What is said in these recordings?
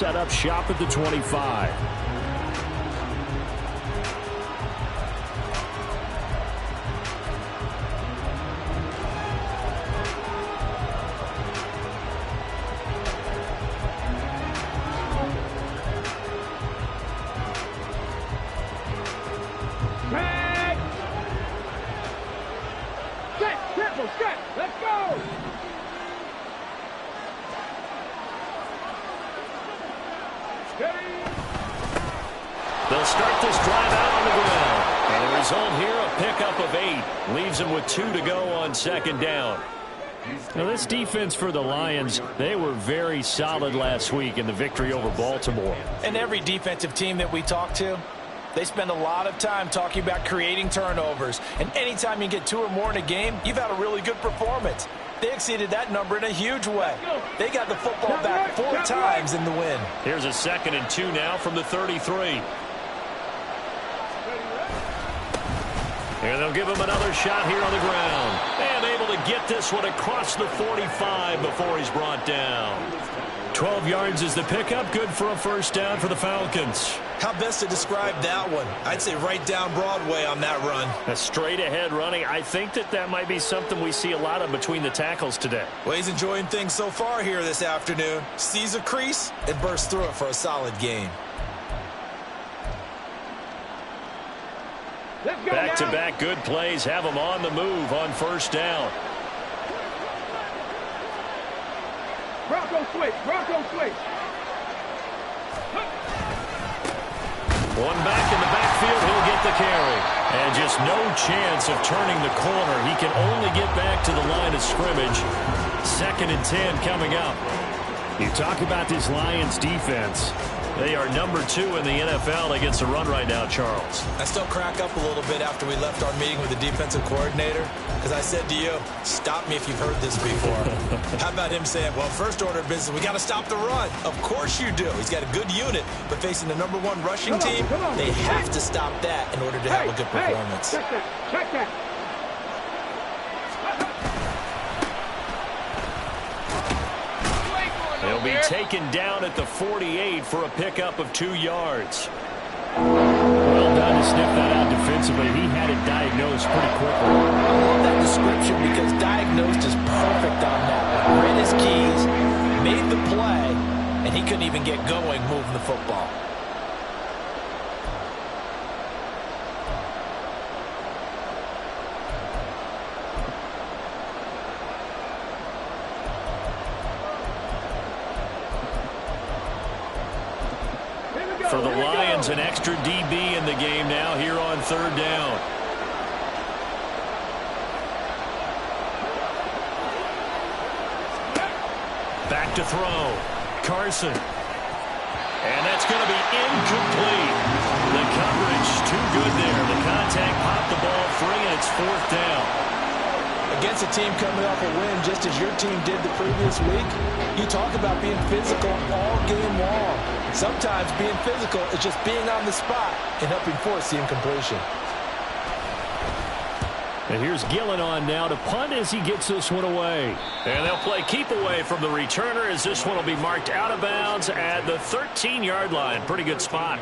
Set up shop at the 25. Let's go! They'll start this drive out on the ground. And the result here, a pickup of 8. Leaves them with 2 to go on second down. Now this defense for the Lions, they were very solid last week in the victory over Baltimore. And every defensive team that we talk to, they spend a lot of time talking about creating turnovers. And anytime you get 2 or more in a game, you've had a really good performance. They exceeded that number in a huge way. They got the football back 4 times in the win. Here's a 2nd and 2 now from the 33. And they'll give him another shot here on the ground. And able to get this one across the 45 before he's brought down. 12 yards is the pickup. Good for a first down for the Falcons. How best to describe that one? I'd say right down Broadway on that run. A straight ahead running. I think that might be something we see a lot of between the tackles today. Well, he's enjoying things so far here this afternoon. Sees a crease and bursts through it for a solid gain. Back-to-back good plays have him on the move on first down. Bronco switch. One back in the backfield, he'll get the carry. And just no chance of turning the corner. He can only get back to the line of scrimmage. 2nd and 10 coming up. You talk about this Lions defense. They are number 2 in the NFL against the run right now, Charles. I still crack up a little bit after we left our meeting with the defensive coordinator, because I said to you, stop me if you've heard this before. How about him saying, well, first order of business, we got to stop the run. Of course you do. He's got a good unit, but facing the number 1 rushing team, they have to stop that in order to have a good performance. Check that. He'll be taken down at the 48 for a pickup of 2 yards. Well done to sniff that out defensively. He had it diagnosed pretty quickly. I love that description because diagnosed is perfect on that one. Read his keys, made the play, and he couldn't even get going moving the football. For the Lions, an extra DB in the game now here on 3rd down. Back to throw. Carson. And that's going to be incomplete. The coverage too good there. The contact popped the ball free, and it's 4th down. Against a team coming off a win just as your team did the previous week, you talk about being physical all game long. Sometimes being physical is just being on the spot and helping force the incompletion. And here's Gillen on now to punt as he gets this one away. And they'll play keep away from the returner as this one will be marked out of bounds at the 13-yard line. Pretty good spot.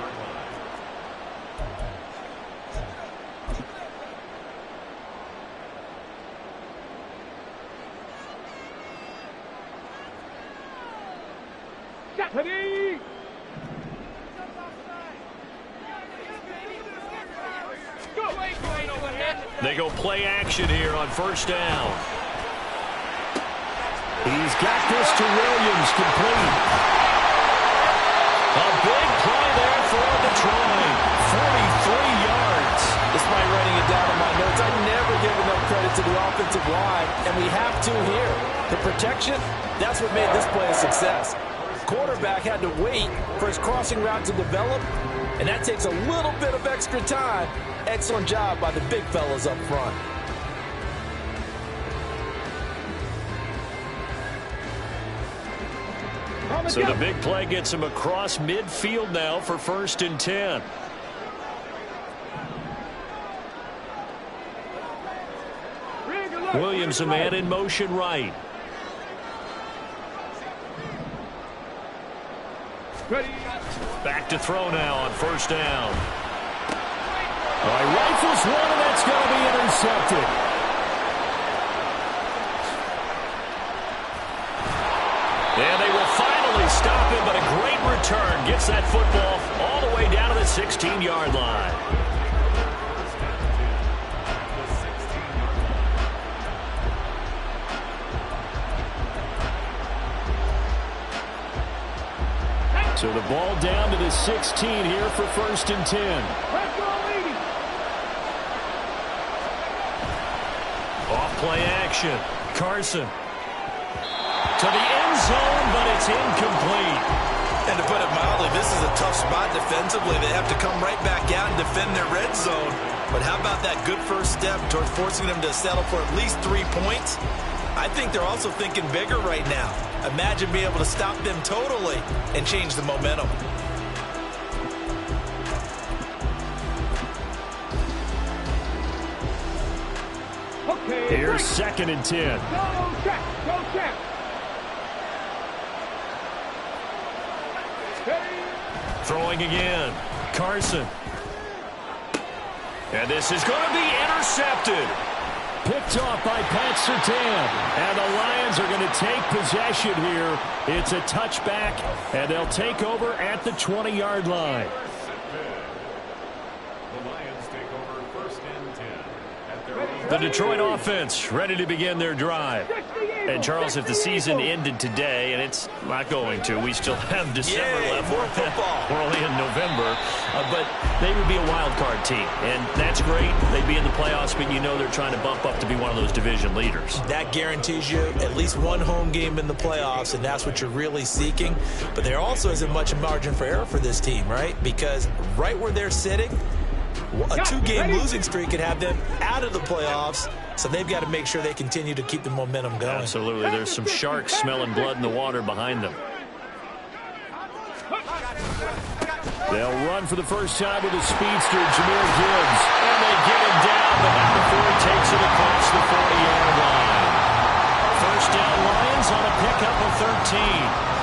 They go play action here on first down. He's got this to Williams, complete. A big play there for the try. 43 yards. Despite writing it down in my notes, I never give enough credit to the offensive line, and we have to here. The protection, that's what made this play a success. Quarterback had to wait for his crossing route to develop, and that takes a little bit of extra time. Excellent job by the big fellas up front. So the big play gets him across midfield now for 1st and 10. Williams, a man in motion right. Ready. Back to throw now on first down. He rifles one, and that's going to be intercepted. And they will finally stop him, but a great return gets that football all the way down to the 16-yard line. So the ball down to the 16 here for 1st and 10. Off play action. Carson. To the end zone, but it's incomplete. And to put it mildly, this is a tough spot defensively. They have to come right back out and defend their red zone. But how about that good first step towards forcing them to settle for at least 3 points? I think they're also thinking bigger right now. Imagine being able to stop them totally and change the momentum. Okay. Here's 2nd and 10. Go check. Go check. Throwing again. Carson. And this is going to be intercepted. Picked off by Pat Surtain. And the Lions are going to take possession here. It's a touchback, and they'll take over at the 20-yard line. The Lions take over 1st and 10 at their The Detroit offense ready to begin their drive. And, Charles, if the season ended today, and it's not going to, we still have December left. More football. We're only in November. But they would be a wild card team, and that's great. They'd be in the playoffs, but you know they're trying to bump up to be one of those division leaders. That guarantees you at least one home game in the playoffs, and that's what you're really seeking. But there also isn't much margin for error for this team, right? Because right where they're sitting, a 2-game losing streak could have them out of the playoffs, so they've got to make sure they continue to keep the momentum going. Absolutely. There's some sharks smelling blood in the water behind them. They'll run for the first time with a speedster, Jahmyr Gibbs. And they get him down, but not before he takes it across the 40-yard line. First down Lions on a pickup of 13.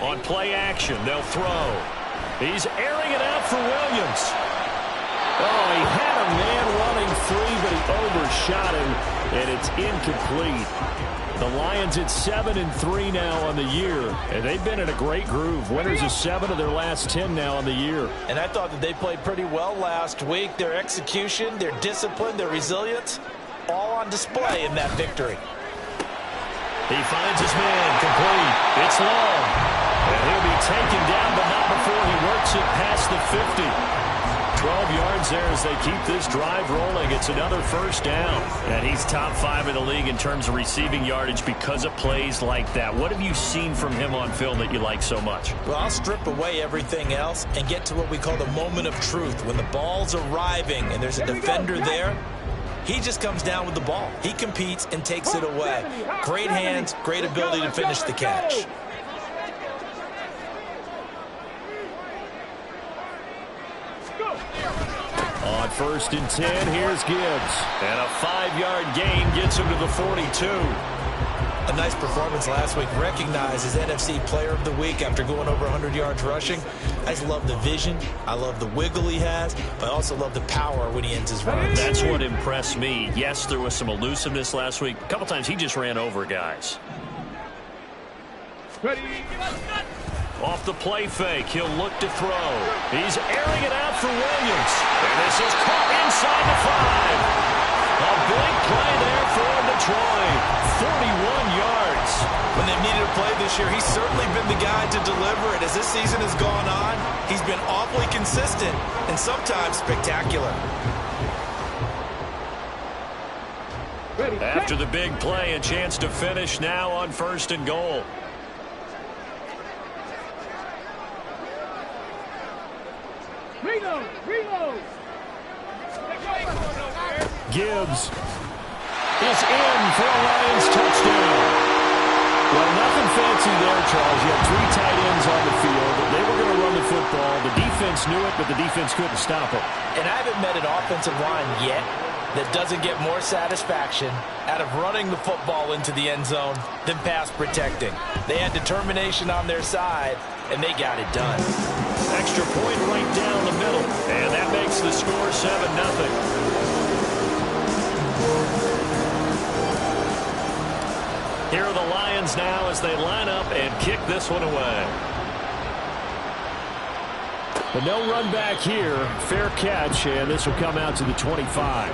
On play action, they'll throw. He's airing it out for Williams. Oh, he had a man running free, but he overshot him, and it's incomplete. The Lions at 7-3 now on the year, and they've been in a great groove. Winners of 7 of their last 10 now on the year. And I thought that they played pretty well last week. Their execution, their discipline, their resilience, all on display in that victory. He finds his man, complete. It's long. And he'll be taken down, but not before he works it past the 50. 12 yards there as they keep this drive rolling. It's another first down. And he's top 5 in the league in terms of receiving yardage because of plays like that. What have you seen from him on film that you like so much? Well, I'll strip away everything else and get to what we call the moment of truth. When the ball's arriving and there's a defender there, he just comes down with the ball. He competes and takes it away. Great hands, great ability to finish the catch. On 1st and 10, here's Gibbs. And a 5-yard gain gets him to the 42. A nice performance last week. Recognized as NFC Player of the Week after going over 100 yards rushing. I just love the vision. I love the wiggle he has. But I also love the power when he ends his runs. That's what impressed me. Yes, there was some elusiveness last week. A couple times he just ran over guys. Ready. Off the play fake, he'll look to throw. He's airing it out for Williams. And this is caught inside the 5. A big play there for Detroit. 41 yards. When they've needed a play this year, he's certainly been the guy to deliver it. As this season has gone on, he's been awfully consistent and sometimes spectacular. After the big play, a chance to finish now on 1st and goal. Reload! Reload! Gibbs is in for a Lions touchdown. Well, nothing fancy there, Charles. You have 3 tight ends on the field. They were offense knew it, but the defense couldn't stop it. And I haven't met an offensive line yet that doesn't get more satisfaction out of running the football into the end zone than pass protecting. They had determination on their side, and they got it done. Extra point right down the middle, and that makes the score 7-0. Here are the Lions now as they line up and kick this one away. But no run back here. Fair catch, and this will come out to the 25.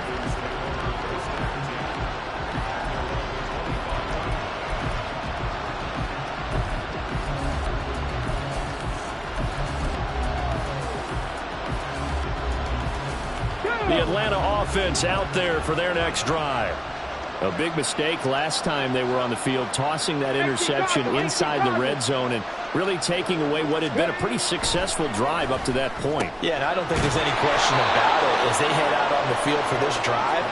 The Atlanta offense out there for their next drive. A big mistake last time they were on the field, tossing that interception inside the red zone and really taking away what had been a pretty successful drive up to that point. Yeah, and I don't think there's any question about it. As they head out on the field for this drive,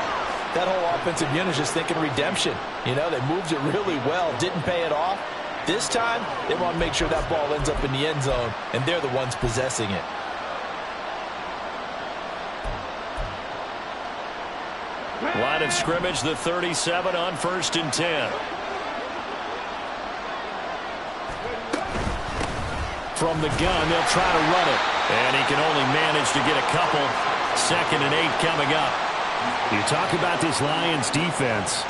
that whole offensive unit is just thinking redemption. You know, they moved it really well, didn't pay it off. This time, they want to make sure that ball ends up in the end zone, and they're the ones possessing it. Line of scrimmage, the 37 on 1st and 10. From the gun, they'll try to run it. And he can only manage to get a couple. 2nd and 8 coming up. You talk about this Lions defense.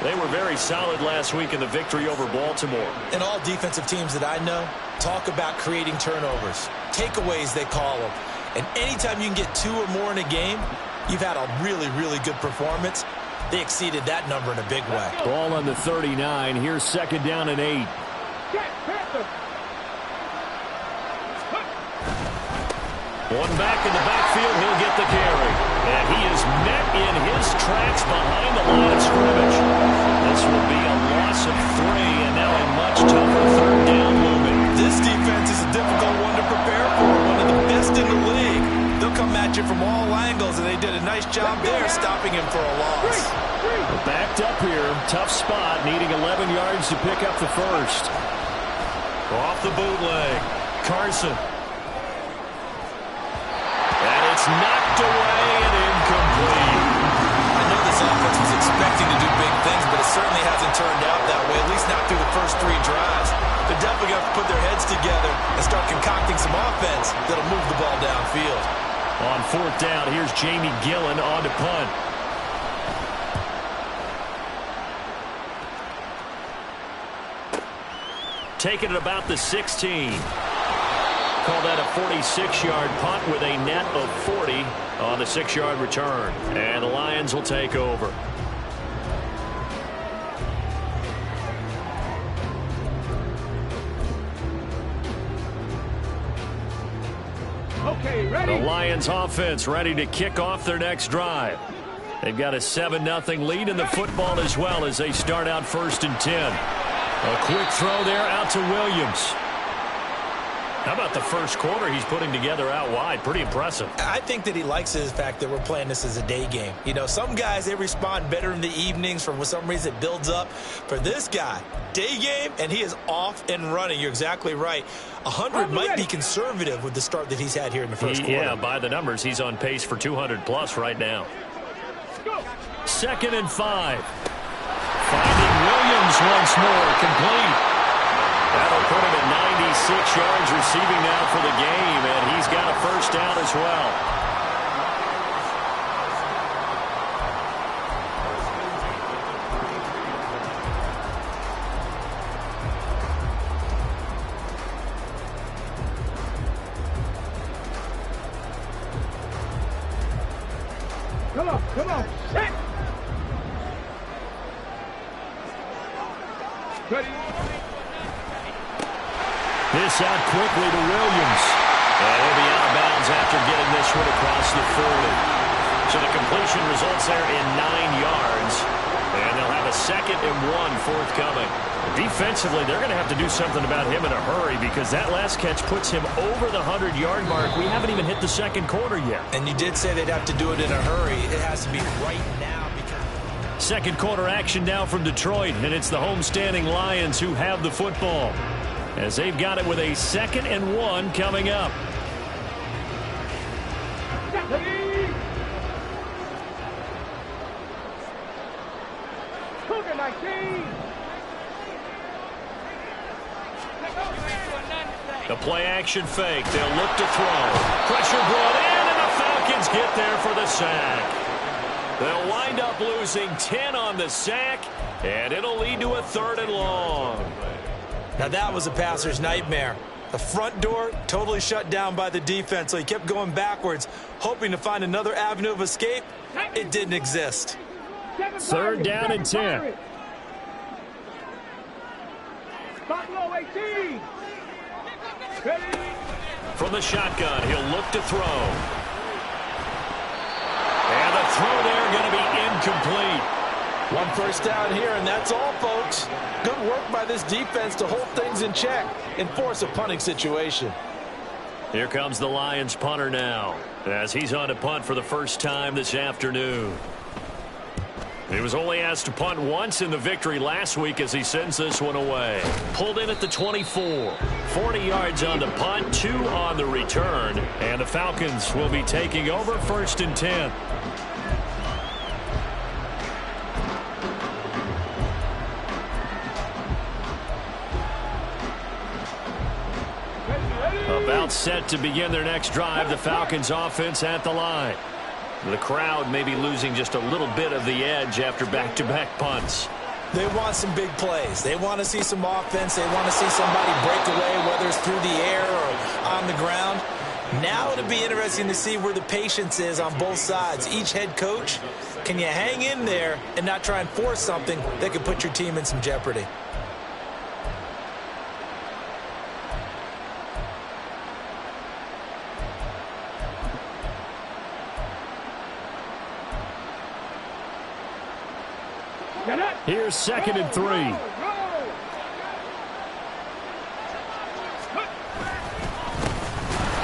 They were very solid last week in the victory over Baltimore. And all defensive teams that I know talk about creating turnovers. Takeaways, they call them. And anytime you can get 2 or more in a game, you've had a really, really good performance. They exceeded that number in a big way. Ball on the 39. Here's 2nd down and 8. One back in the backfield. He'll get the carry. And he is met in his tracks behind the line of scrimmage. This will be a loss of 3, and now a much tougher 3rd down movement. This defense is a difficult one to prepare for. One of the best in the league. They'll come at you from all angles, and they did a nice job there stopping him for a loss. Backed up here. Tough spot, needing 11 yards to pick up the first. Off the bootleg. Carson. And it's knocked away and incomplete. I know this offense was expecting to do big things, but it certainly hasn't turned out that way, at least not through the first 3 drives. They're definitely going to put their heads together and start concocting some offense that'll move the ball downfield. On 4th down, here's Jamie Gillen on to punt. Taking it about the 16. Call that a 46-yard punt with a net of 40 on the 6-yard return. And the Lions will take over. Okay, ready? The Lions offense ready to kick off their next drive. They've got a 7-0 lead in the football as well as they start out 1st and 10. A quick throw there out to Williams. How about the first quarter he's putting together out wide? Pretty impressive. I think that he likes the fact that we're playing this as a day game. You know, some guys, they respond better in the evenings. For some reason, it builds up. For this guy, day game, and he is off and running. You're exactly right. 100 might be conservative with the start that he's had here in the first quarter. Yeah, by the numbers, he's on pace for 200-plus right now. 2nd and 5. Finding Williams once more, complete. That'll put him at 96 yards receiving now for the game, and he's got a first down as well. Come on, set. Ready. This out quickly to Williams. And he'll be out of bounds after getting this one across the 40. So the completion results there in 9 yards. And they'll have a 2nd and 1 forthcoming. Defensively, they're going to have to do something about him in a hurry because that last catch puts him over the 100-yard mark. We haven't even hit the 2nd quarter yet. And you did say they'd have to do it in a hurry. It has to be right now because... 2nd quarter action now from Detroit, and it's the homestanding Lions who have the football as they've got it with a 2nd and 1 coming up. Ready? Cougar 19. The play-action fake. They'll look to throw. Pressure brought in, and the Falcons get there for the sack. They'll wind up losing 10 on the sack, and it'll lead to a 3rd and long. Now that was a passer's nightmare. The front door totally shut down by the defense, so he kept going backwards, hoping to find another avenue of escape. It didn't exist. 3rd down and 10. Spot low 18. Ready? From the shotgun, he'll look to throw. And the throw there going to be incomplete. 1 first down here, and that's all, folks. Good work by this defense to hold things in check and force a punting situation. Here comes the Lions punter now, as he's on to punt for the first time this afternoon. He was only asked to punt once in the victory last week as he sends this one away. Pulled in at the 24. 40 yards on the punt, 2 on the return. And the Falcons will be taking over 1st and 10. About set to begin their next drive, the Falcons offense at the line. The crowd may be losing just a little bit of the edge after back-to-back punts. They want some big plays. They want to see some offense. They want to see somebody break away, whether it's through the air or on the ground. Now it'll be interesting to see where the patience is on both sides. Each head coach, can you hang in there and not try and force something that could put your team in some jeopardy? Here's 2nd and 3.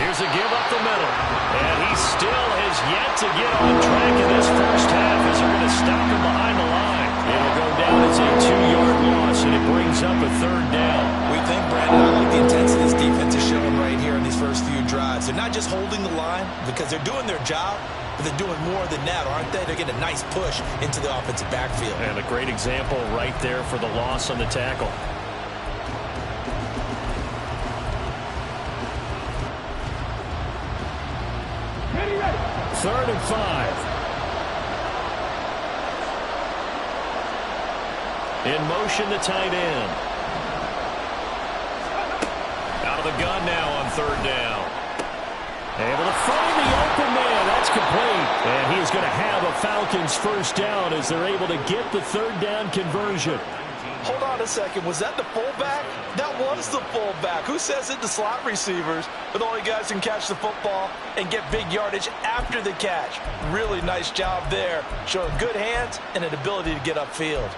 Here's a give up the middle. And he still has yet to get on track in this first half as they're going to stop him behind the line. It'll go down as a 2-yard loss, and it brings up a 3rd down. We think, Brandon, I like the intensity this defense is showing right here in these first few drives. They're not just holding the line because they're doing their job, but they're doing more than that, aren't they? They're getting a nice push into the offensive backfield. And a great example right there for the loss on the tackle. Ready, ready. 3rd and 5. In motion, the tight end. Out of the gun now on 3rd down. Able to find the open man. That's complete. And he is going to have a Falcons 1st down as they're able to get the 3rd down conversion. Hold on a second. Was that the fullback? That was the fullback. Who says it? The slot receivers. But the only guys who can catch the football and get big yardage after the catch. Really nice job there. Showing good hands and an ability to get upfield.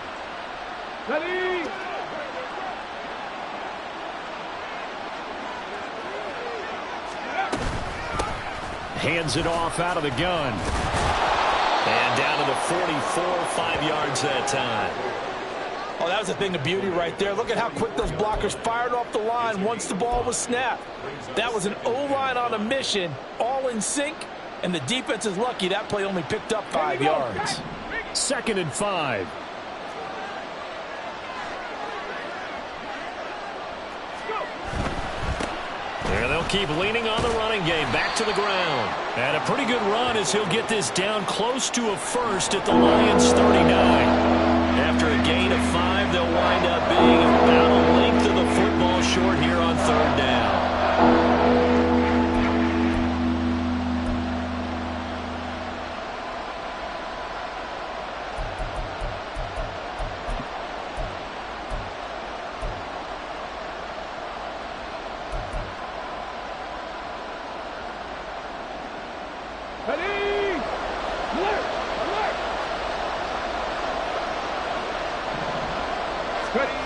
Ready. Hands it off out of the gun. And down to the 44, 5 yards that time. Oh, that was a thing of beauty right there. Look at how quick those blockers fired off the line once the ball was snapped. That was an O-line on a mission, all in sync, and the defense is lucky that play only picked up 5 yards. 2nd and 5. And they'll keep leaning on the running game. Back to the ground. And a pretty good run as he'll get this down close to a 1st at the Lions 39. After a gain of 5, they'll wind up being about a length of the football short here on 3rd down. Ready. Alert. Alert. Ready.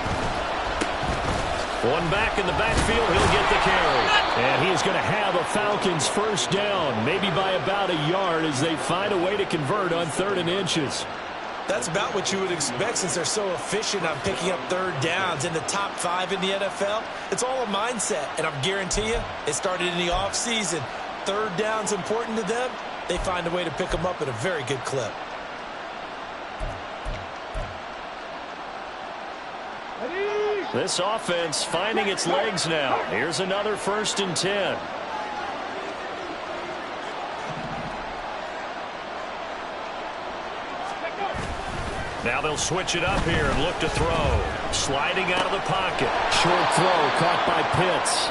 One back in the backfield, he'll get the carry. And he's going to have a Falcons 1st down, maybe by about a yard as they find a way to convert on 3rd and inches. That's about what you would expect since they're so efficient on picking up 3rd downs in the top 5 in the NFL. It's all a mindset, and I guarantee you it started in the offseason. 3rd down's important to them, they find a way to pick them up at a very good clip. This offense finding its legs now. Here's another 1st and 10. Now they'll switch it up here and look to throw. Sliding out of the pocket. Short throw caught by Pitts.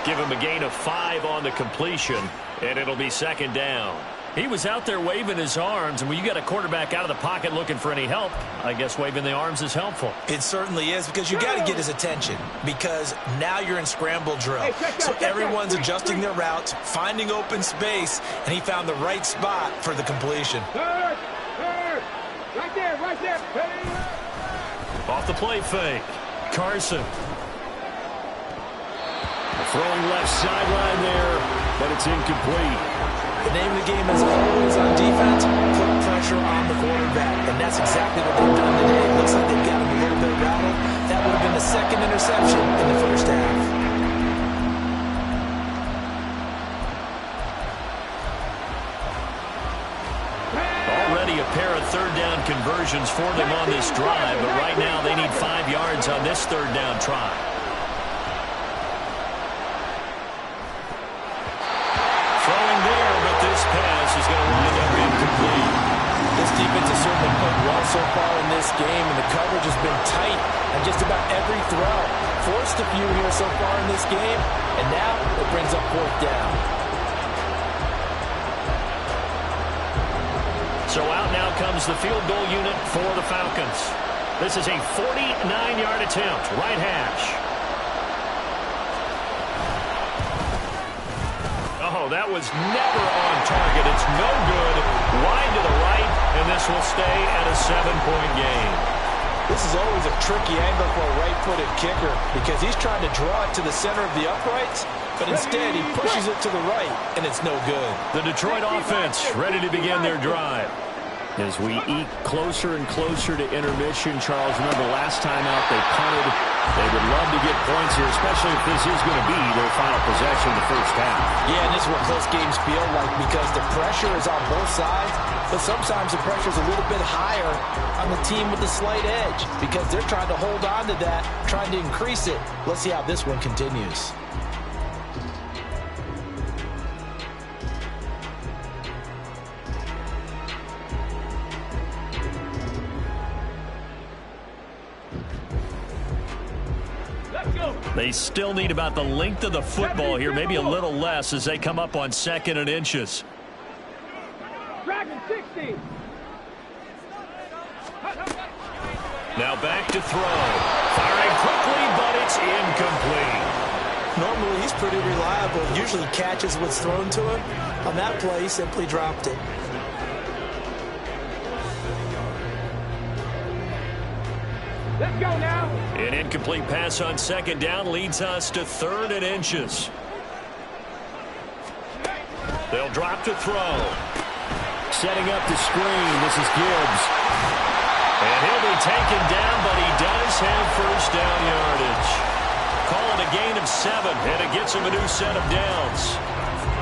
Give him a gain of 5 on the completion, and it'll be 2nd down. He was out there waving his arms, and when you got a quarterback out of the pocket looking for any help, I guess waving the arms is helpful. It certainly is, because you got to get his attention, because now you're in scramble drill. So everyone's adjusting their routes, finding open space, and he found the right spot for the completion. Third. Right there. Off the play fake. Carson. Throwing left sideline there, but it's incomplete. The name of the game is always on defense, put pressure on the quarterback, and that's exactly what they've done today. It looks like they've got him a little bit rattled. That would have been the 2nd interception in the 1st half. Already a pair of 3rd down conversions for them on this drive, but right now they need 5 yards on this 3rd down try. Pass is going to wind up incomplete. This defense has certainly played well so far in this game, and the coverage has been tight on just about every throw. Forced a few here so far in this game, and now it brings up 4th down. So out now comes the field goal unit for the Falcons. This is a 49-yard attempt, right hash. Oh, that was never on target. It's no good. Wide to the right, and this will stay at a 7-point game. This is always a tricky angle for a right-footed kicker because he's trying to draw it to the center of the uprights, but instead he pushes it to the right, and it's no good. The Detroit offense ready to begin their drive. As we eke closer and closer to intermission, Charles, remember last time out they punted. They would love to get points here, especially if this is going to be their final possession in the 1st half. Yeah, and this is what close games feel like because the pressure is on both sides, but sometimes the pressure is a little bit higher on the team with the slight edge because they're trying to hold on to that, trying to increase it. Let's see how this one continues. They still need about the length of the football here, maybe a little less as they come up on 2nd and inches. Dragon 60. Now back to throw. Firing quickly, but it's incomplete. Normally he's pretty reliable. Usually catches what's thrown to him. On that play, he simply dropped it. Let's go now. An incomplete pass on 2nd down leads us to 3rd and inches. They'll drop to throw. Setting up the screen. This is Gibbs. And he'll be taken down, but he does have 1st down yardage. Call it a gain of 7, and it gets him a new set of downs.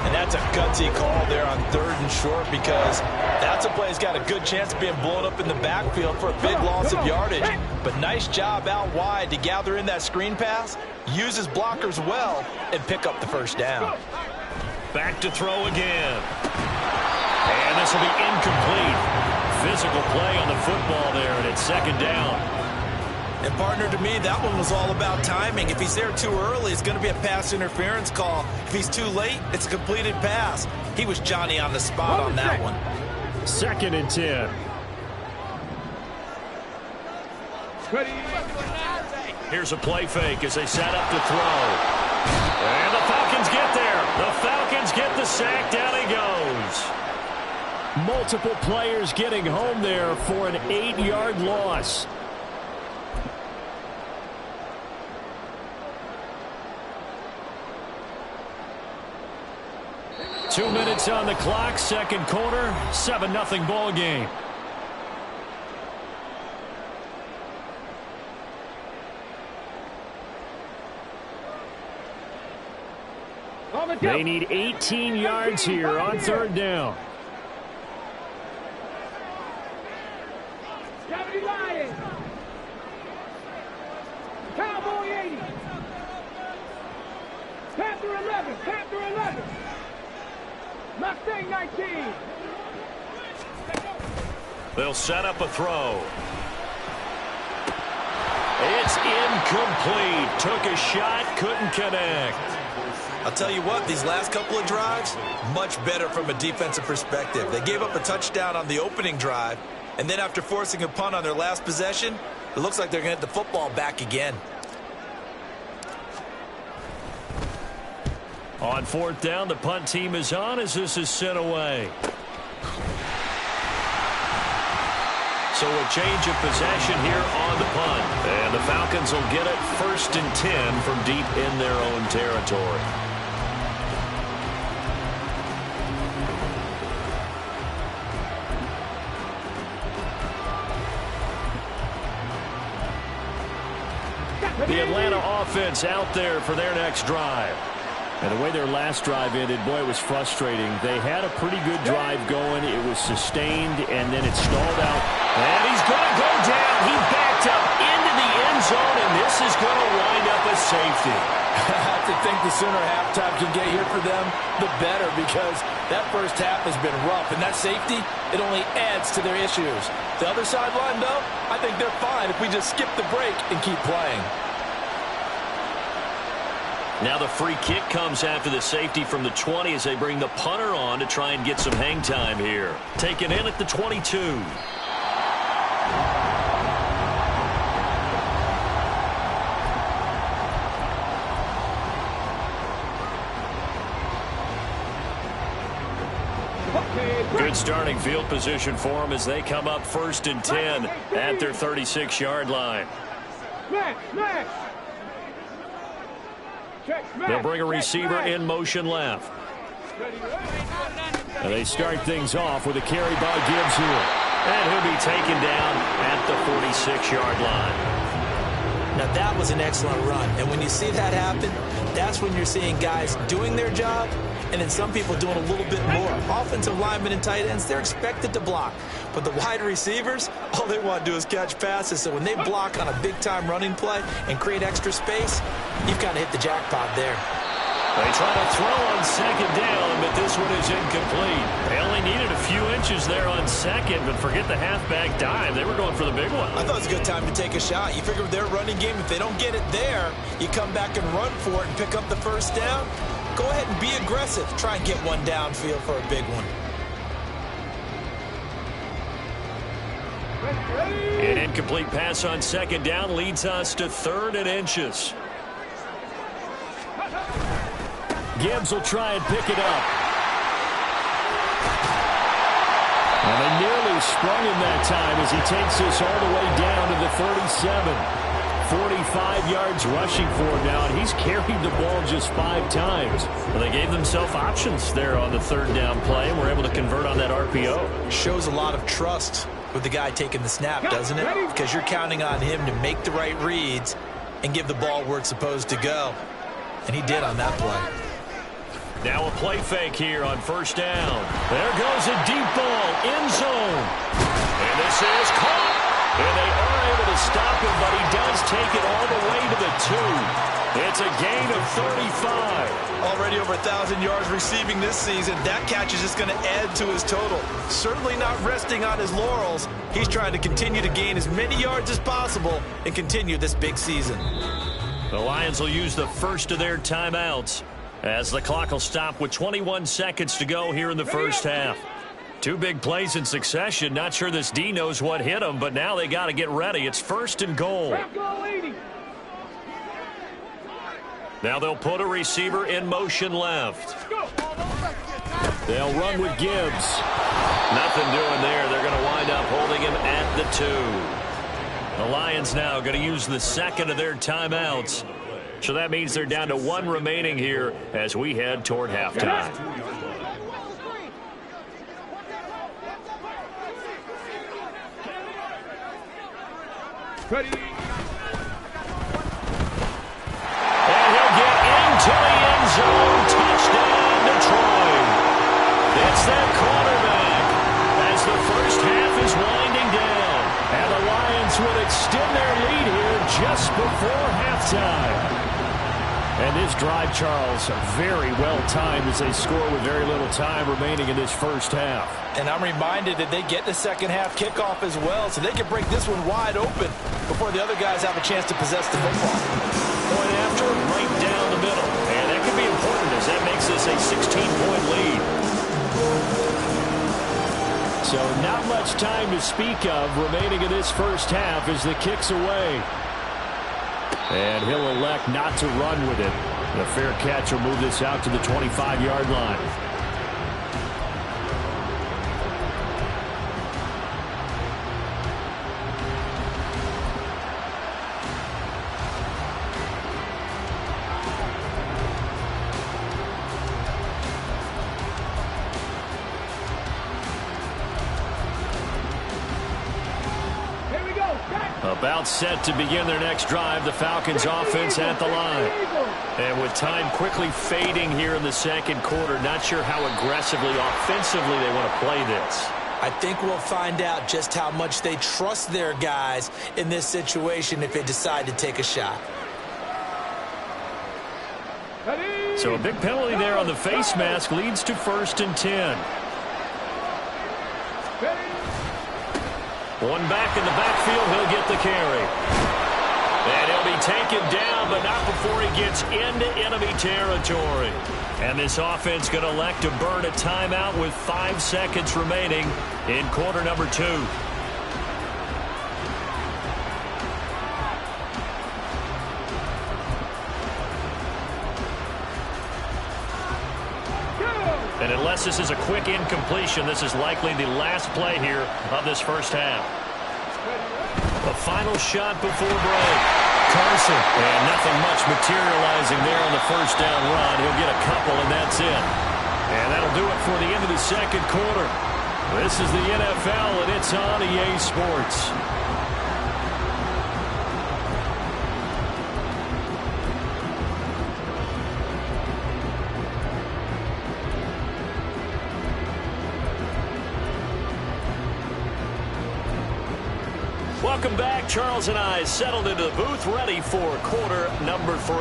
And that's a gutsy call there on 3rd and short because that's a play that's got a good chance of being blown up in the backfield for a big loss of yardage. But nice job out wide to gather in that screen pass, use his blockers well, and pick up the 1st down. Back to throw again. And this will be incomplete. Physical play on the football there, and it's 2nd down. And partner, to me, that one was all about timing. If he's there too early, it's going to be a pass interference call. If he's too late, it's a completed pass. He was Johnny on the spot on that one. 2nd and 10. Here's a play fake as they set up to throw. And the Falcons get there. The Falcons get the sack. Down he goes. Multiple players getting home there for an 8-yard loss. Two minutes on the clock, 2nd quarter, 7-0 ball game. They need 18 yards here on 3rd down. Panther 11. Mustang 19. They'll set up a throw. It's incomplete. Took a shot, couldn't connect. I'll tell you what, these last couple of drives, much better from a defensive perspective. They gave up a touchdown on the opening drive, and then after forcing a punt on their last possession, it looks like they're going to get the football back again. On fourth down, the punt team is on as this is sent away. So a change of possession here on the punt. And the Falcons will get it 1st and 10 from deep in their own territory. The Atlanta offense out there for their next drive. And the way their last drive ended, boy, it was frustrating. They had a pretty good drive going. It was sustained, and then it stalled out. And he's going to go down. He backed up into the end zone, and this is going to wind up a safety. I have to think the sooner halftime can get here for them, the better, because that first half has been rough. And that safety, it only adds to their issues. The other sideline, though, I think they're fine if we just skip the break and keep playing. Now the free kick comes after the safety from the 20 as they bring the punter on to try and get some hang time here. Taken in at the 22. Good starting field position for them as they come up 1st and 10 at their 36-yard line. They'll bring a receiver in motion left. And they start things off with a carry by Gibbs here. And he'll be taken down at the 46-yard line. Now that was an excellent run. And when you see that happen, that's when you're seeing guys doing their job and then some people doing a little bit more. Offensive linemen and tight ends, they're expected to block. But the wide receivers, all they want to do is catch passes. So when they block on a big-time running play and create extra space, you've kind of hit the jackpot there. They try to throw on 2nd down, but this one is incomplete. They only needed a few inches there on 2nd, but forget the halfback dive. They were going for the big one. I thought it was a good time to take a shot. You figure with their running game, if they don't get it there, you come back and run for it and pick up the 1st down. Go ahead and be aggressive. Try and get one downfield for a big one. An incomplete pass on 2nd down leads us to 3rd and inches. Gibbs will try and pick it up. And they nearly sprung him that time as he takes us all the way down to the 37. 45 yards rushing for him now, and he's carried the ball just 5 times. Well, they gave themselves options there on the 3rd down play, and were able to convert on that RPO. Shows a lot of trust with the guy taking the snap, doesn't it? Because you're counting on him to make the right reads and give the ball where it's supposed to go. And he did on that play. Now a play fake here on 1st down. There goes a deep ball, end zone. And this is caught. And they are able to stop him, but he does take it all the way to the 2. It's a gain of 35. Already over 1,000 yards receiving this season. That catch is just going to add to his total. Certainly not resting on his laurels. He's trying to continue to gain as many yards as possible and continue this big season. The Lions will use the first of their timeouts as the clock will stop with 21 seconds to go here in the 1st half. 2 big plays in succession. Not sure this D knows what hit them, but now they got to get ready. It's 1st and goal. Now they'll put a receiver in motion left. They'll run with Gibbs. Nothing doing there. They're going to wind up holding him at the 2. The Lions now going to use the 2nd of their timeouts. So that means they're down to 1 remaining here as we head toward halftime. Ready. And he'll get into the end zone. Touchdown, Detroit. It's that quarterback as the 1st half is winding down. And the Lions would extend their lead here just before halftime. And this drive, Charles, very well timed as they score with very little time remaining in this first half. And I'm reminded that they get the second half kickoff as well, so they can break this one wide open before the other guys have a chance to possess the football. Point after, right down the middle. And that could be important as that makes this a 16-point lead. So not much time to speak of remaining in this first half as the kick's away. And he'll elect not to run with it. The fair catch will move this out to the 25-yard line. About set to begin their next drive, the Falcons offense at the line. And with time quickly fading here in the second quarter, not sure how aggressively, offensively they want to play this. I think we'll find out just how much they trust their guys in this situation if they decide to take a shot. So a big penalty there on the face mask leads to 1st and 10. One back in the backfield, he'll get the carry. And he'll be taken down, but not before he gets into enemy territory. And this offense going to elect to burn a timeout with 5 seconds remaining in quarter number 2. And unless this is a quick incompletion, this is likely the last play here of this first half. The final shot before break. Carson. And nothing much materializing there on the first down run. He'll get a couple, and that's it. And that'll do it for the end of the second quarter. This is the NFL, and it's on EA Sports. Welcome back. Charles and I settled into the booth, ready for quarter number 3.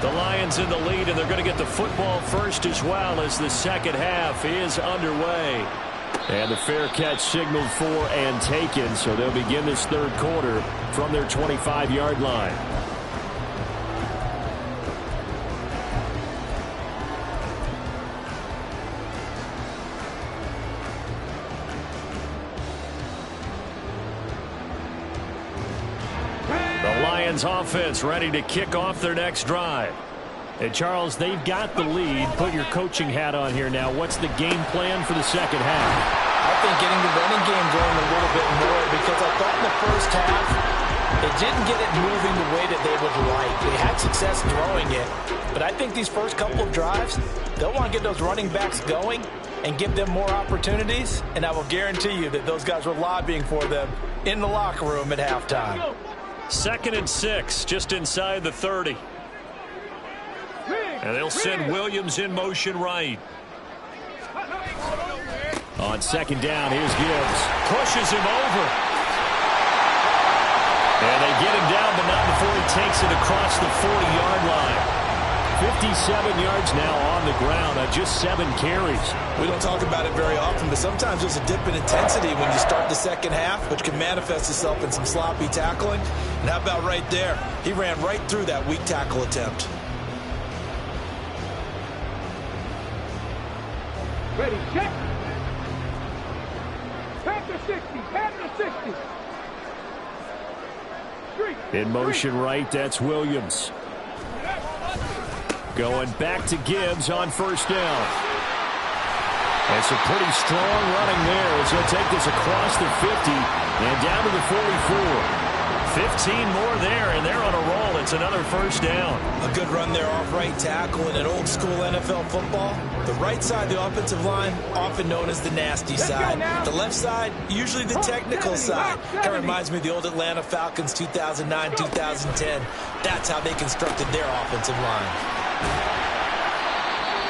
The Lions in the lead, and they're going to get the football first as well as the second half is underway. And the fair catch signaled for and taken, so they'll begin this third quarter from their 25-yard line. Offense ready to kick off their next drive. And Charles, they've got the lead. Put your coaching hat on here now. What's the game plan for the second half? I think getting the running game going a little bit more, because I thought in the first half they didn't get it moving the way that they would like. They had success throwing it, but I think these first couple of drives, they'll want to get those running backs going and give them more opportunities, and I will guarantee you that those guys were lobbying for them in the locker room at halftime. 2nd and 6, just inside the 30. And they'll send Williams in motion right. On second down, here's Gibbs. Pushes him over. And they get him down, but not before he takes it across the 40-yard line. 57 yards now on the ground on just 7 carries. We don't talk about it very often, but sometimes there's a dip in intensity when you start the second half, which can manifest itself in some sloppy tackling. And how about right there? He ran right through that weak tackle attempt. Ready, check. Back to 60, back to 60. In motion right, that's Williams. Going back to Gibbs on first down. And some pretty strong running there as he'll take this across the 50 and down to the 44. 15 more there, and they're on a roll. It's another first down. A good run there off right tackle in an old school NFL football. The right side of the offensive line, often known as the nasty side. The left side, usually the technical side. Kind of reminds me of the old Atlanta Falcons 2009, 2010. That's how they constructed their offensive line.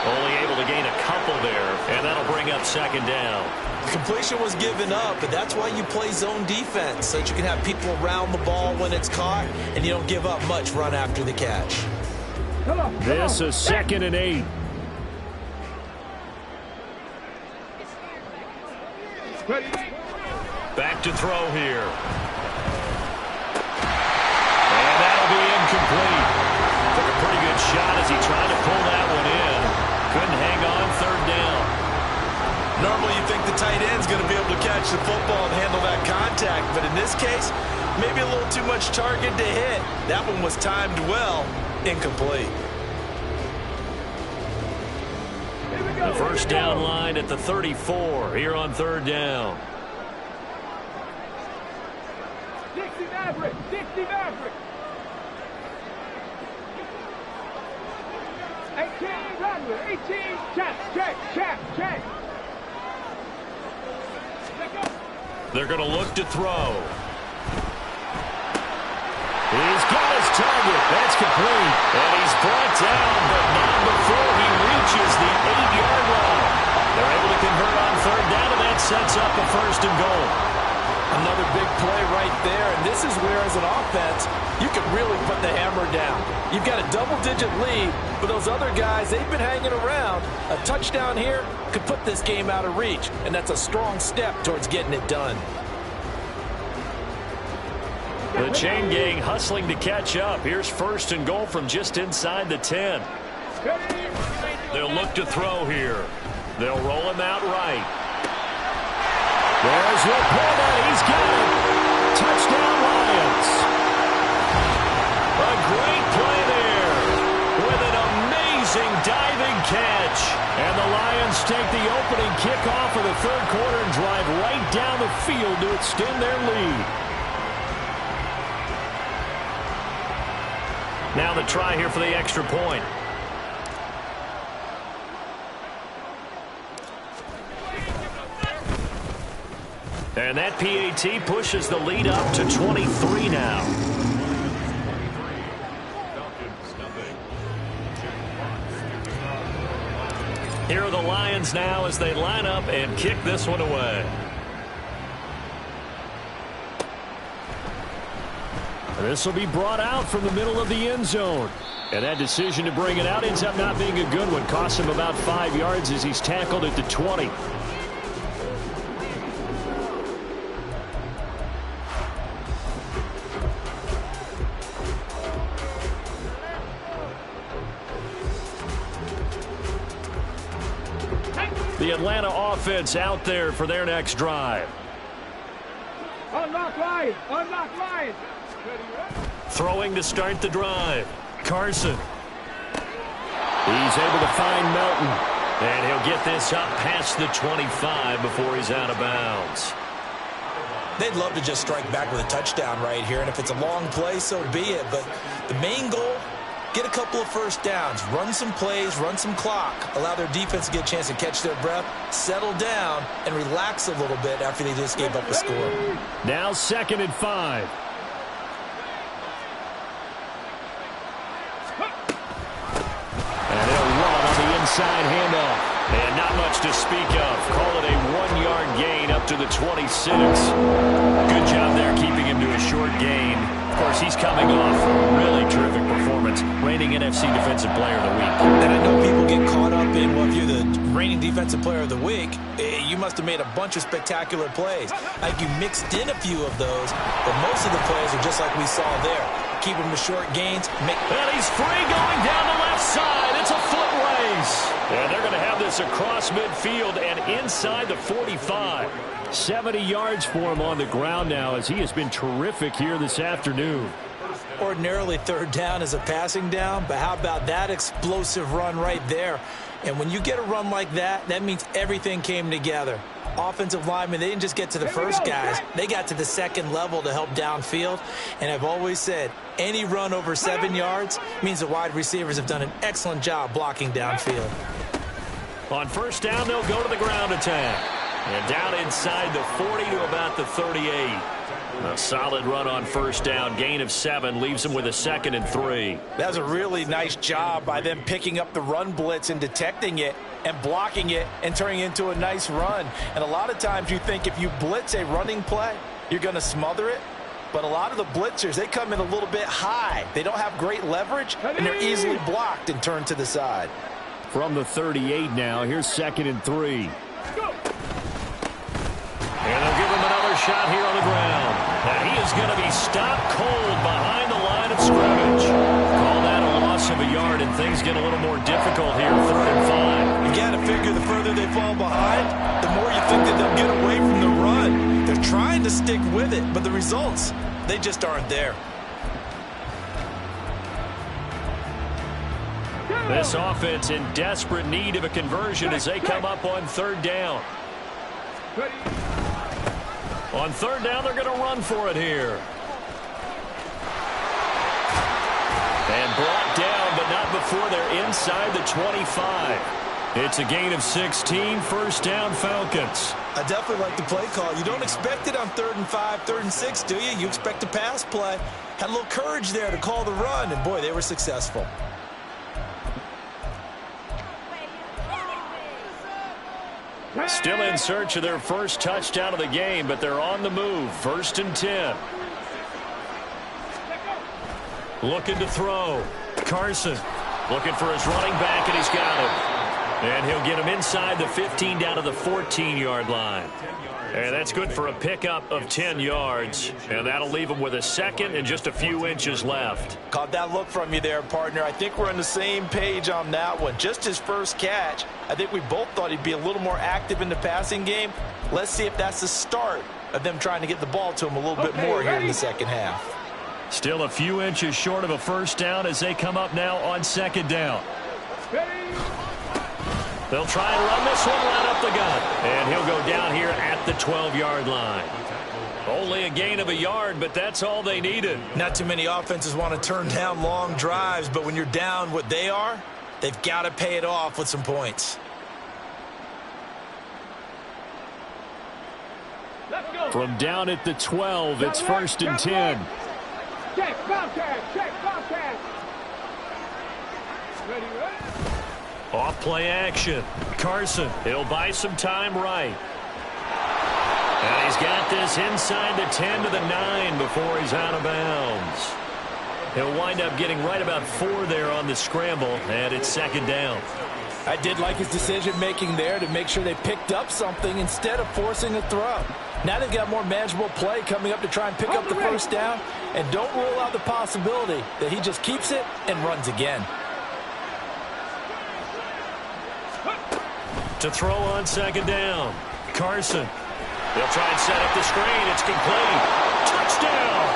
Only able to gain a couple there, and that'll bring up second down. Completion was given up, but that's why you play zone defense, so that you can have people around the ball when it's caught, and you don't give up much run after the catch. This is 2nd and 8. Back to throw here. And that'll be incomplete. Took a pretty good shot as he tried to pull that one in. Couldn't hang on, 3rd down. Normally you think the tight end's going to be able to catch the football and handle that contact, but in this case, maybe a little too much target to hit. That one was timed well, incomplete. The first down line at the 34 here on 3rd down. Dixie Maverick, Dixie Maverick. 18 runway, 18, check. They're going to look to throw. He's got his target. That's complete. And he's brought down, but not before he reaches the 8-yard line. They're able to convert on 3rd down, and that sets up a 1st and goal. Another big play right there, and this is where, as an offense, you can really put the hammer down. You've got a double-digit lead, but those other guys, they've been hanging around. A touchdown here could put this game out of reach, and that's a strong step towards getting it done. The chain gang hustling to catch up. Here's 1st and goal from just inside the 10. They'll look to throw here. They'll roll him out right. There's Laporta. He's got it. Touchdown, Lions. A great play there with an amazing diving catch. And the Lions take the opening kickoff of the 3rd quarter and drive right down the field to extend their lead. Now the try here for the extra point. And that PAT pushes the lead up to 23 now. Here are the Lions now as they line up and kick this one away. This will be brought out from the middle of the end zone. And that decision to bring it out ends up not being a good one. Costs him about 5 yards as he's tackled at the 20. The Atlanta offense out there for their next drive. Unlock Lions, unlock Lions. Throwing to start the drive. Carson. He's able to find Melton. And he'll get this up past the 25 before he's out of bounds. They'd love to just strike back with a touchdown right here, and if it's a long play, so be it. But the main goal, get a couple of 1st downs, run some plays, run some clock, allow their defense to get a chance to catch their breath, settle down, and relax a little bit after they just gave up a score. Now 2nd and 5. And they'll run on the inside handoff. And not much to speak of. Call it a 1-yard gain up to the 26. Good job there keeping him to a short gain. Of course, he's coming off a really terrific performance. Reigning NFC Defensive Player of the Week. And I know people get caught up in, well, if you're the reigning Defensive Player of the Week, you must have made a bunch of spectacular plays. I think you mixed in a few of those, but most of the plays are just like we saw there. Keep them to short gains. And he's free going down the left side. It's a foot race. And they're going to have this across midfield and inside the 45. 70 yards for him on the ground now as he has been terrific here this afternoon. Ordinarily 3rd down is a passing down, but how about that explosive run right there? And when you get a run like that, that means everything came together. Offensive linemen, they didn't just get to the first guys. They got to the 2nd level to help downfield. And I've always said, any run over 7 yards means the wide receivers have done an excellent job blocking downfield. On 1st down, they'll go to the ground attack. And down inside the 40 to about the 38. A solid run on first down. Gain of 7 leaves them with a 2nd and 3. That's a really nice job by them picking up the run blitz and detecting it and blocking it and turning it into a nice run. And a lot of times you think if you blitz a running play, you're going to smother it. But a lot of the blitzers, they come in a little bit high. They don't have great leverage, and they're easily blocked and turned to the side. From the 38 now, here's 2nd and 3. And they'll give him another shot here on the ground. And he is going to be stopped cold behind the line of scrimmage. Call that a loss of a yard, and things get a little more difficult here, 3rd and 5. You got to figure the further they fall behind, the more you think that they'll get away from the run. They're trying to stick with it, but the results, they just aren't there. This offense in desperate need of a conversion as they come up on 3rd down. On 3rd down, they're going to run for it here. And brought down, but not before they're inside the 25. It's a gain of 16, 1st down Falcons. I definitely like the play call. You don't expect it on 3rd and 5, 3rd and 6, do you? You expect a pass play. Had a little courage there to call the run, and boy, they were successful. Still in search of their first touchdown of the game, but they're on the move. 1st and 10. Looking to throw. Carson looking for his running back, and he's got him. And he'll get him inside the 15 down to the 14-yard line. And that's good for a pickup of 10 yards. And that'll leave him with a 2nd and just a few inches left. Caught that look from you there, partner. I think we're on the same page on that one. Just his first catch. I think we both thought he'd be a little more active in the passing game. Let's see if that's the start of them trying to get the ball to him a little bit more here in the second half. Still a few inches short of a first down as they come up now on 2nd down. They'll try and run this one right up the gut. And he'll go down here at the 12-yard line. Only a gain of a yard, but that's all they needed. Not too many offenses want to turn down long drives, but when you're down what they are, they've got to pay it off with some points. From down at the 12, it's 1st and 10. Check, Bobcat, check, Bobcat. Ready, ready? Off play action. Carson, he'll buy some time right. And he's got this inside the 10 to the 9 before he's out of bounds. He'll wind up getting right about 4 there on the scramble, and it's 2nd down. I did like his decision-making there to make sure they picked up something instead of forcing a throw. Now they've got more manageable play coming up to try and pick up the first down, and don't rule out the possibility that he just keeps it and runs again. To throw on 2nd down. Carson. They'll try and set up the screen. It's complete. Touchdown.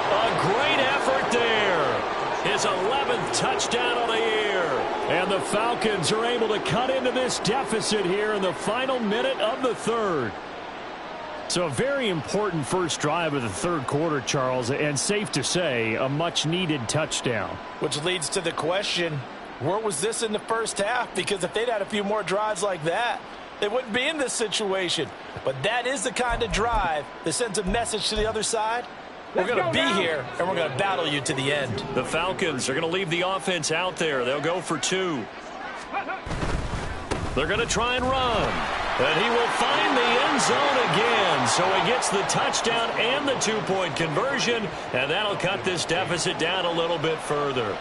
A great effort there. His 11th touchdown of the year. And the Falcons are able to cut into this deficit here in the final minute of the 3rd. So a very important first drive of the 3rd quarter, Charles, and safe to say, a much-needed touchdown. Which leads to the question, where was this in the first half? Because if they'd had a few more drives like that, they wouldn't be in this situation. But that is the kind of drive that sends a message to the other side. We're going to be here, and we're going to battle you to the end. The Falcons are going to leave the offense out there. They'll go for 2. They're going to try and run. And he will find the end zone again. So he gets the touchdown and the 2-point conversion. And that'll cut this deficit down a little bit further.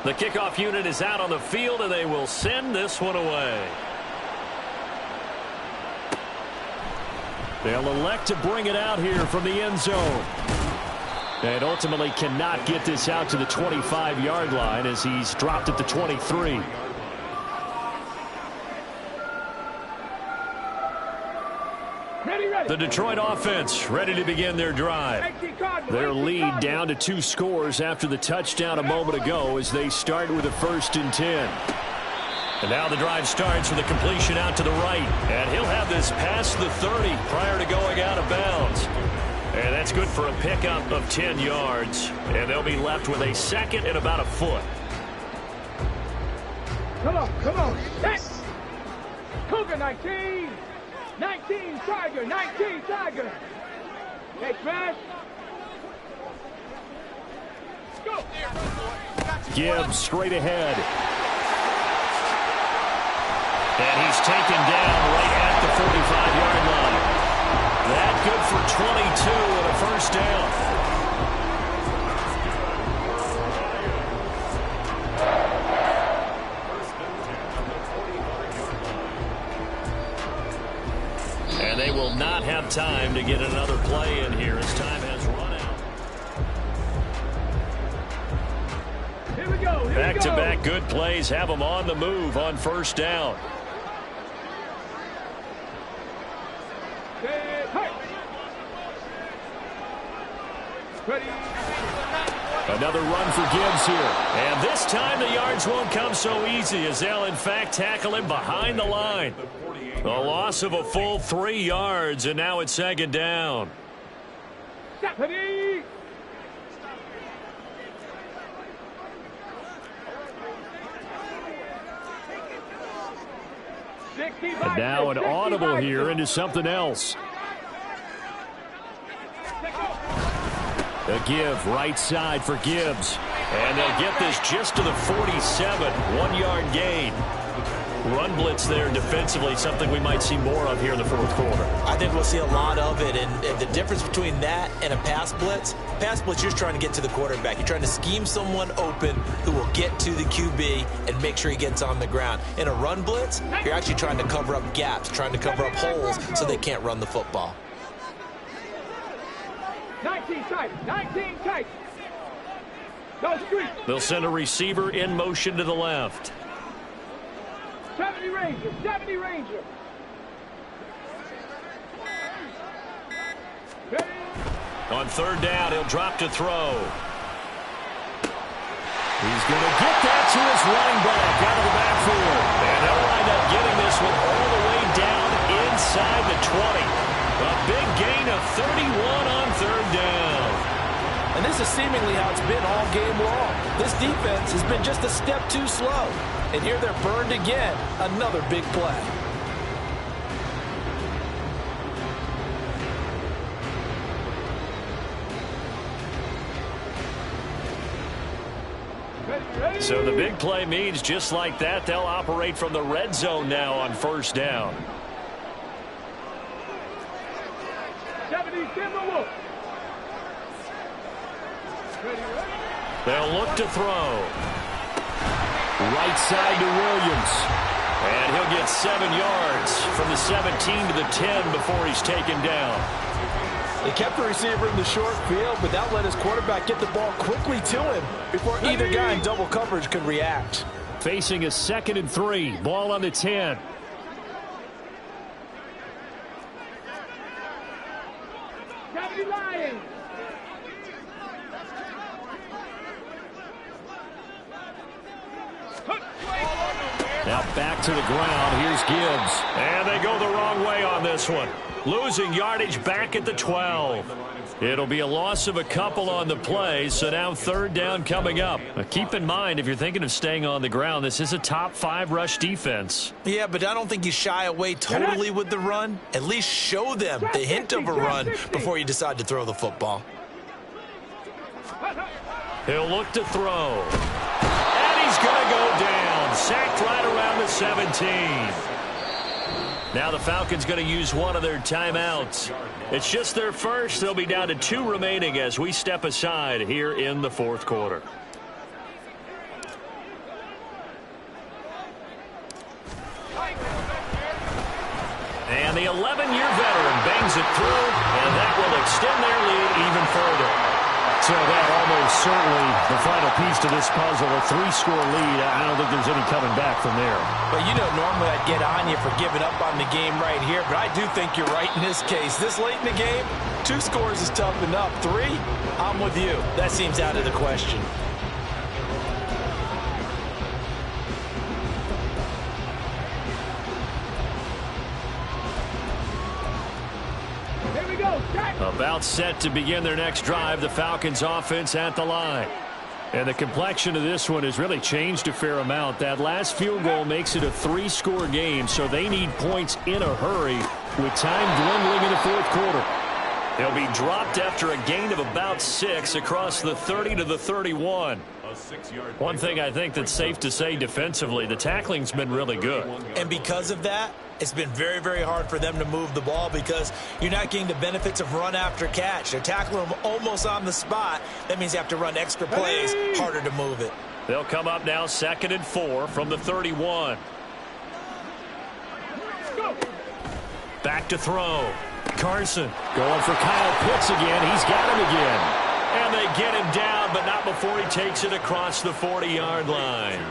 The kickoff unit is out on the field, and they will send this one away. They'll elect to bring it out here from the end zone. And ultimately cannot get this out to the 25-yard line as he's dropped at the 23. The Detroit offense ready to begin their drive. Their lead down to 2 scores after the touchdown a moment ago as they start with a 1st and 10. And now the drive starts with a completion out to the right. And he'll have this past the 30 prior to going out of bounds. And that's good for a pickup of 10 yards. And they'll be left with a second and about a foot. Come on. Set. Cougar 19. 19 Tiger. 19 Tiger. Hey, smash. Go. Gibbs straight ahead. And he's taken down right at the 45-yard line. That good for 22 and a first down. And they will not have time to get another play in here as time has run out. Here we go. Back-to-back good plays have them on the move on first down. Another run for Gibbs here. And this time the yards won't come so easy as they'll, in fact, tackle him behind the line. A loss of a full 3 yards, and now it's second down. Stephanie! And now an audible here into something else. A give right side for Gibbs. And they'll get this just to the 47. 1-yard gain. Run blitz there defensively, something we might see more of here in the fourth quarter. I think we'll see a lot of it, and the difference between that and a pass blitz, you're just trying to get to the quarterback. You're trying to scheme someone open who will get to the QB and make sure he gets on the ground. In a run blitz, you're actually trying to cover up gaps, trying to cover up holes so they can't run the football. 19 tight. 19 tight. No street. They'll send a receiver in motion to the left. 70 Ranger. 70 Ranger. Ready? On third down, he'll drop to throw. He's going to get that to his running back out of the backfield. And they'll wind up getting this one all the way down inside the 20. A big gain of 31 on third down. And this is seemingly how it's been all game long. This defense has been just a step too slow. And here they're burned again. Another big play. So the big play means just like that, they'll operate from the red zone now on first down. 70 Timberwolf. They'll look to throw. Right side to Williams. And he'll get 7 yards from the 17 to the 10 before he's taken down. They kept the receiver in the short field, but that let his quarterback get the ball quickly to him before either guy in double coverage could react. Facing a 2nd and 3. Ball on the 10. Lions. Now back to the ground. Here's Gibbs. And they go the wrong way on this one. Losing yardage back at the 12. It'll be a loss of a couple on the play, so now third down coming up. Now keep in mind, if you're thinking of staying on the ground, this is a top 5 rush defense. Yeah, but I don't think you shy away totally with the run. At least show them the hint of a run before you decide to throw the football. He'll look to throw. And he's going to go down. Sacked right around the 17. Now the Falcons going to use one of their timeouts. It's just their first. They'll be down to 2 remaining as we step aside here in the fourth quarter. And the 11-year veteran bangs it through, and that will extend their lead even further. So that almost certainly the final piece to this puzzle, a 3-score lead. I don't think there's any coming back from there. But you know, normally I'd get on you for giving up on the game right here, but I do think you're right in this case. This late in the game, 2 scores is tough enough. 3, I'm with you. That seems out of the question. A About set to begin their next drive, the Falcons offense at the line. And the complexion of this one has really changed a fair amount. That last field goal makes it a 3-score game, so they need points in a hurry with time dwindling in the fourth quarter. They'll be dropped after a gain of about 6 across the 30 to the 31. One thing I think that's safe to say defensively, the tackling's been really good. And because of that, it's been very, very hard for them to move the ball because you're not getting the benefits of run after catch. They're tackling them almost on the spot. That means you have to run extra plays, harder to move it. They'll come up now 2nd and 4 from the 31. Back to throw. Carson going for Kyle Pitts again. He's got him again. And they get him down, but not before he takes it across the 40-yard line.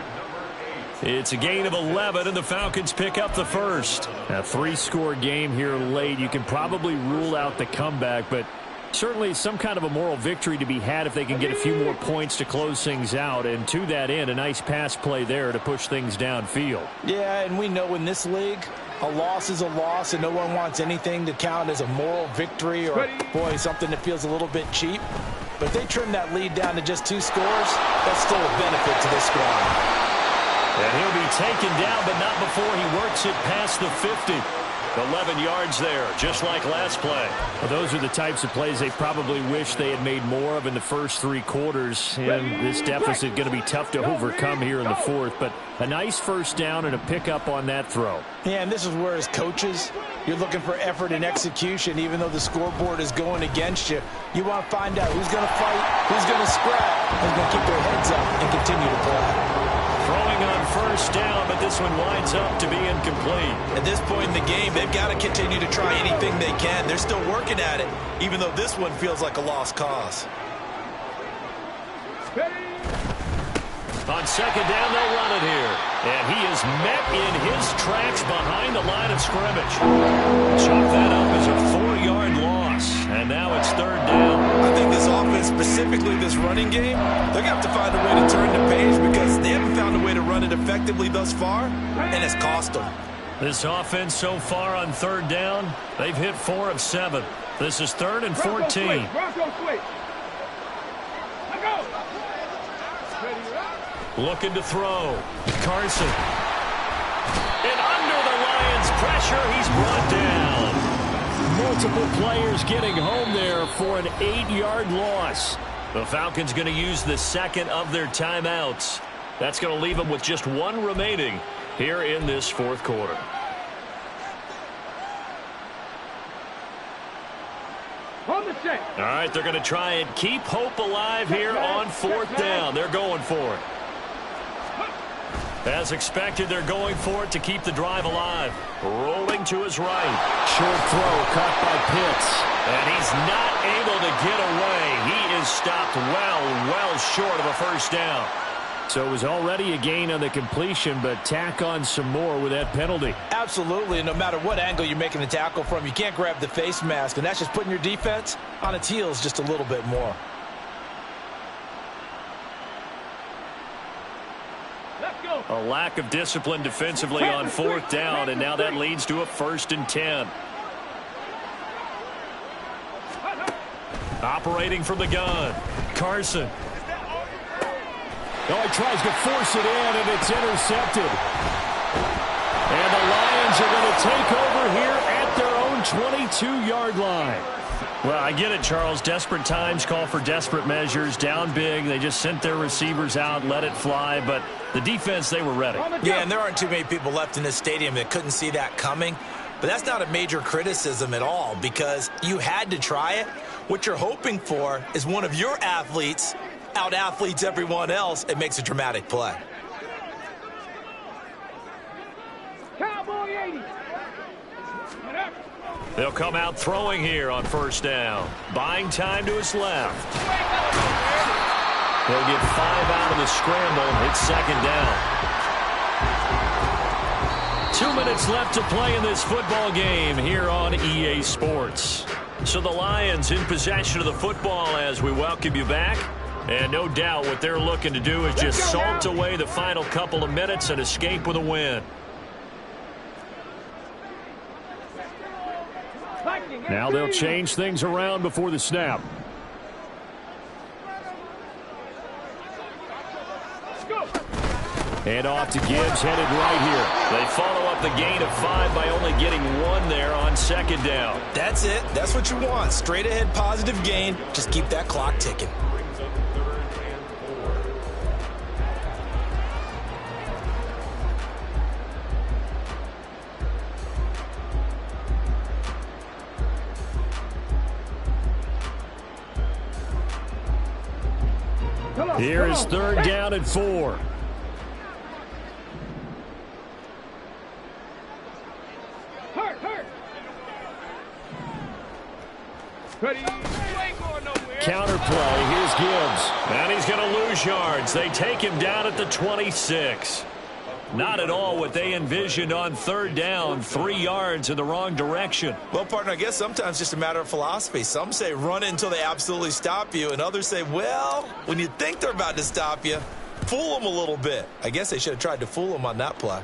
It's a gain of 11, and the Falcons pick up the first. A 3-score game here late. You can probably rule out the comeback, but certainly some kind of a moral victory to be had if they can get a few more points to close things out. And to that end, a nice pass play there to push things downfield. Yeah, and we know in this league, a loss is a loss, and no one wants anything to count as a moral victory or, boy, something that feels a little bit cheap. But if they trim that lead down to just 2 scores, that's still a benefit to this squad. And he'll be taken down, but not before he works it past the 50. 11 yards there, just like last play. Well, those are the types of plays they probably wish they had made more of in the first 3 quarters. And this deficit going to be tough to overcome here in the fourth. But a nice first down and a pickup on that throw. Yeah, and this is where as coaches, you're looking for effort and execution. Even though the scoreboard is going against you, you want to find out who's going to fight, who's going to scrap, who's going to keep their heads up and continue to play. Throwing on first down, but this one winds up to be incomplete. At this point in the game, they've got to continue to try anything they can. They're still working at it, even though this one feels like a lost cause. On second down, they'll run it here. And he is met in his tracks behind the line of scrimmage. Chalk that up as a 4-yard loss. And now it's 3rd down. I think this offense, specifically this running game, they're going to have to find a way to turn the page because they haven't found a way to run it effectively thus far, and it's cost them. This offense so far on 3rd down, they've hit 4 of 7. This is 3rd and 14. Looking to throw. Carson. And under the Lions' pressure, he's brought down. Multiple players getting home there for an 8-yard loss. The Falcons going to use the second of their timeouts. That's going to leave them with just 1 remaining here in this fourth quarter. On the set. All right, they're going to try and keep hope alive here on 4th down. They're going for it. As expected, they're going for it to keep the drive alive. Rolling to his right. Short throw caught by Pitts. And he's not able to get away. He is stopped well short of a first down. So it was already a gain on the completion, but tack on some more with that penalty. Absolutely. No matter what angle you're making the tackle from, you can't grab the face mask, and that's just putting your defense on its heels just a little bit more. A lack of discipline defensively on 4th down, and now that leads to a 1st and 10. Operating from the gun, Carson. Oh, he tries to force it in, and it's intercepted. And the Lions are going to take over here at their own 22-yard line. Well, I get it, Charles. Desperate times call for desperate measures. Down big. They just sent their receivers out, let it fly. But the defense, they were ready. Yeah, and there aren't too many people left in this stadium that couldn't see that coming. But that's not a major criticism at all because you had to try it. What you're hoping for is one of your athletes out-athletes everyone else and makes a dramatic play. Cowboy 80. They'll come out throwing here on 1st down. Buying time to his left. They'll get 5 out of the scramble. It's 2nd down. 2 minutes left to play in this football game here on EA Sports. So the Lions in possession of the football as we welcome you back. And no doubt what they're looking to do is just salt away the final couple of minutes and escape with a win. Vikings. Now they'll change things around before the snap. And off to Gibbs, headed right here. They follow up the gain of 5 by only getting 1 there on second down. That's it. That's what you want. Straight ahead positive gain. Just keep that clock ticking. Here is third down and 4. Ready? Going nowhere. Counter play. Here's Gibbs. And he's going to lose yards. They take him down at the 26. Not at all what they envisioned on third down. 3 yards in the wrong direction. Well, partner, I guess sometimes it's just a matter of philosophy. Some say run it until they absolutely stop you, and others say, well, when you think they're about to stop you, fool them a little bit. I guess they should have tried to fool them on that play.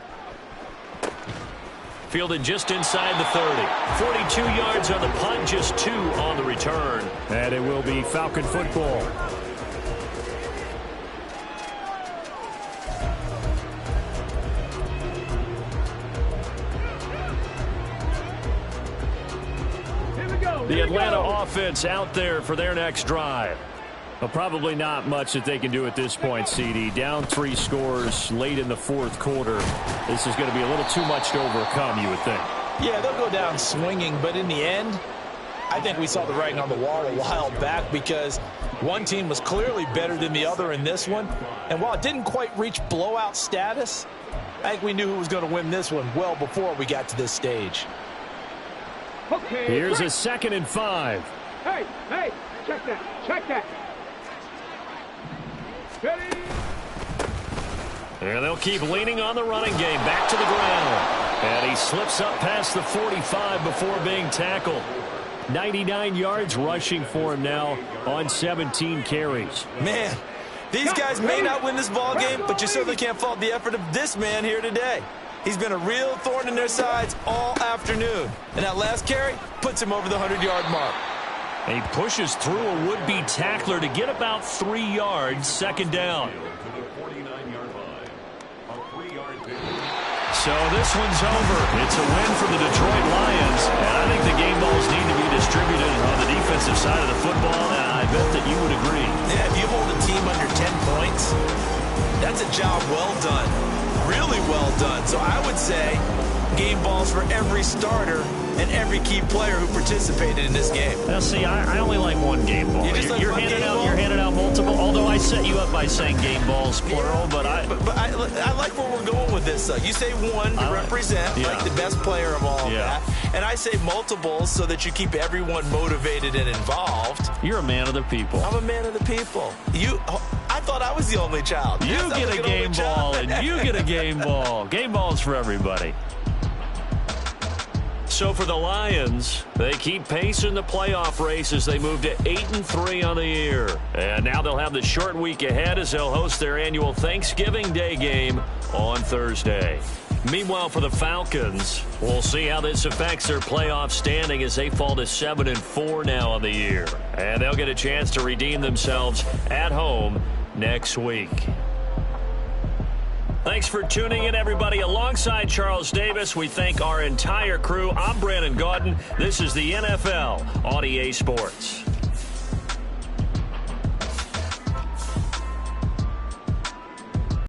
Fielded just inside the 30. 42 yards on the punt, just 2 on the return. And it will be Falcon football. The Atlanta offense out there for their next drive. Well, probably not much that they can do at this point, CD. Down 3 scores late in the fourth quarter. This is going to be a little too much to overcome, you would think. Yeah, they'll go down swinging, but in the end, I think we saw the writing on the wall a while back because one team was clearly better than the other in this one. And while it didn't quite reach blowout status, I think we knew who was going to win this one well before we got to this stage. Okay. Here's a 2nd and 5. Hey, check that. Check that. Ready? And they'll keep leaning on the running game. Back to the ground. And he slips up past the 45 before being tackled. 99 yards rushing for him now on 17 carries. Man, these guys may not win this ball game, but you certainly can't fault the effort of this man here today. He's been a real thorn in their sides all afternoon. And that last carry puts him over the 100-yard mark. And he pushes through a would-be tackler to get about 3 yards, second down. So this one's over. It's a win for the Detroit Lions. And I think the game balls need to be distributed on the defensive side of the football, and I bet that you would agree. Yeah, if you hold a team under 10 points, that's a job well done. Really well done. So I would say game balls for every starter and every key player who participated in this game. Now, see, I only like one game ball. You're handing out multiple, although I set you up by saying game balls, plural, but I like where we're going with this. You say one to represent, like the best player of all of that, and I say multiples so that you keep everyone motivated and involved. You're a man of the people. I'm a man of the people. I thought I was the only child. You get a game ball, and you get a game ball. Game balls for everybody. So for the Lions, they keep pace in the playoff race as they move to 8-3 on the year. And now they'll have the short week ahead as they'll host their annual Thanksgiving Day game on Thursday. Meanwhile, for the Falcons, we'll see how this affects their playoff standing as they fall to 7-4 now on the year. And they'll get a chance to redeem themselves at home next week. Thanks for tuning in, everybody. Alongside Charles Davis, we thank our entire crew. I'm Brandon Gaudin. This is the NFL on EA Sports.